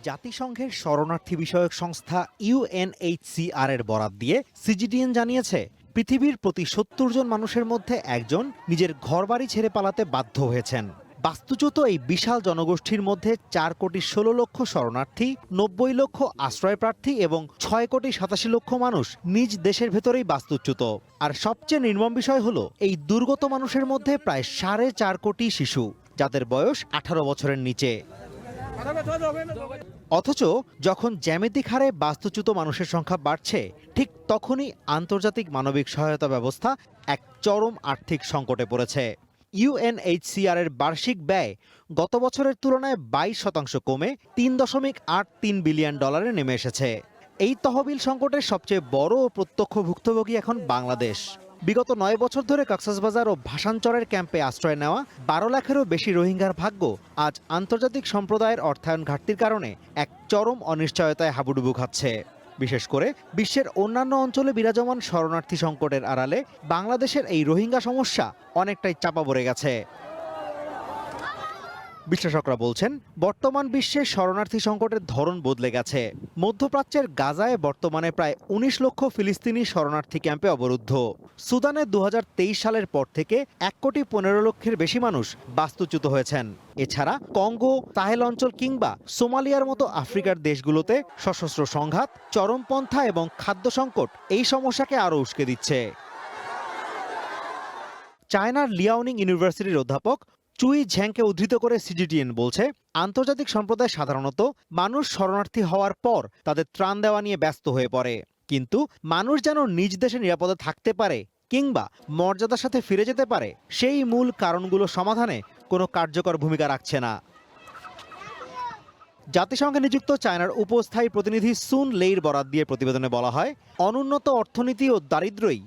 জাতিসংঘের শরণার্থী বিষয়ক সংস্থা ইউএনএইচসিআর এর বরাত দিয়ে সিজিটিএন জানিয়েছে, পৃথিবীর প্রতি ৭০ জন মানুষের মধ্যে একজন নিজের ঘরবাড়ি ছেড়ে পালাতে বাধ্য হয়েছেন। বাস্তুচ্যুত এই বিশাল জনগোষ্ঠীর মধ্যে ৪,১৬,০০,০০০ শরণার্থী, ৯০ লক্ষ আশ্রয়প্রার্থী এবং ৬,৮৭,০০,০০০ লক্ষ মানুষ নিজ দেশের ভেতরেই বাস্তুচ্যুত। আর সবচেয়ে নির্মম বিষয় হলো, এই দুর্গত মানুষের মধ্যে প্রায় ৪.৫ কোটি শিশু, যাদের বয়স ১৮ বছরের নিচে। অথচ যখন জ্যামিতিক হারে বাস্তুচ্যুত মানুষের সংখ্যা বাড়ছে, ঠিক তখনই আন্তর্জাতিক মানবিক সহায়তা ব্যবস্থা এক চরম আর্থিক সংকটে পড়েছে। ইউএনএইচসিআর এর বার্ষিক ব্যয় গত বছরের তুলনায় ২২% কমে $৩.৮৩ বিলিয়ন নেমে এসেছে। এই তহবিল সংকটের সবচেয়ে বড় ও প্রত্যক্ষ ভুক্তভোগী এখন বাংলাদেশ। বিগত ৯ বছর ধরে কক্সবাজার ও ভাসানচরের ক্যাম্পে আশ্রয় নেওয়া ১২ লাখেরও বেশি রোহিঙ্গার ভাগ্য আজ আন্তর্জাতিক সম্প্রদায়ের অর্থায়ন ঘাটতির কারণে এক চরম অনিশ্চয়তায় হাবুডুবু খাচ্ছে। বিশেষ করে বিশ্বের অন্যান্য অঞ্চলে বিরাজমান শরণার্থী সংকটের আড়ালে বাংলাদেশের এই রোহিঙ্গা সমস্যা অনেকটাই চাপা পড়ে গেছে। বিশ্লেষকরা বলছেন, বর্তমান বিশ্বে শরণার্থী সংকটের ধরন বদলে গেছে। মধ্যপ্রাচ্যের গাজায় বর্তমানে প্রায় ১৯ লক্ষ ফিলিস্তিনি শরণার্থী ক্যাম্পে অবরুদ্ধ। সুদানে ২০২৩ সালের পর থেকে ১,১৫,০০,০০০ বেশি মানুষ বাস্তুচ্যুত হয়েছেন। এছাড়া কঙ্গো, সাহেল অঞ্চল কিংবা সোমালিয়ার মতো আফ্রিকার দেশগুলোতে সশস্ত্র সংঘাত, চরমপন্থা এবং খাদ্য সংকট এই সমস্যাকে আরও উস্কে দিচ্ছে। চায়নার লিয়াওনিং ইউনিভার্সিটির অধ্যাপক চুই ঝ্যাংকে উদ্ধৃত করে সিজিটিএন বলছে, আন্তর্জাতিক সম্প্রদায় সাধারণত মানুষ শরণার্থী হওয়ার পর তাদের ত্রাণ দেওয়া নিয়ে ব্যস্ত হয়ে পড়ে, কিন্তু মানুষ যেন নিজ দেশে নিরাপদে থাকতে পারে কিংবা মর্যাদার সাথে ফিরে যেতে পারে, সেই মূল কারণগুলো সমাধানে কোনো কার্যকর ভূমিকা রাখছে না। জাতিসংঘে নিযুক্ত চায়নার উপস্থায়ী প্রতিনিধি সুন লেইর বরাত দিয়ে প্রতিবেদনে বলা হয়, অনুন্নত অর্থনীতি ও দারিদ্র্যই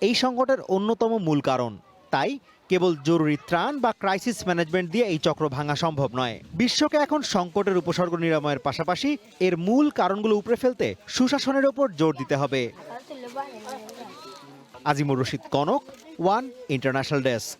এই সংকটের অন্যতম মূল কারণ। তাই কেবল জরুরি ত্রাণ বা ক্রাইসিস ম্যানেজমেন্ট দিয়ে এই চক্র ভাঙা সম্ভব নয়। বিশ্বকে এখন সংকটের উপসর্গ নিরাময়ের পাশাপাশি এর মূল কারণগুলো উপড়ে ফেলতে সুশাসনের ওপর জোর দিতে হবে। Azimur Rashid Kanak, one international desk.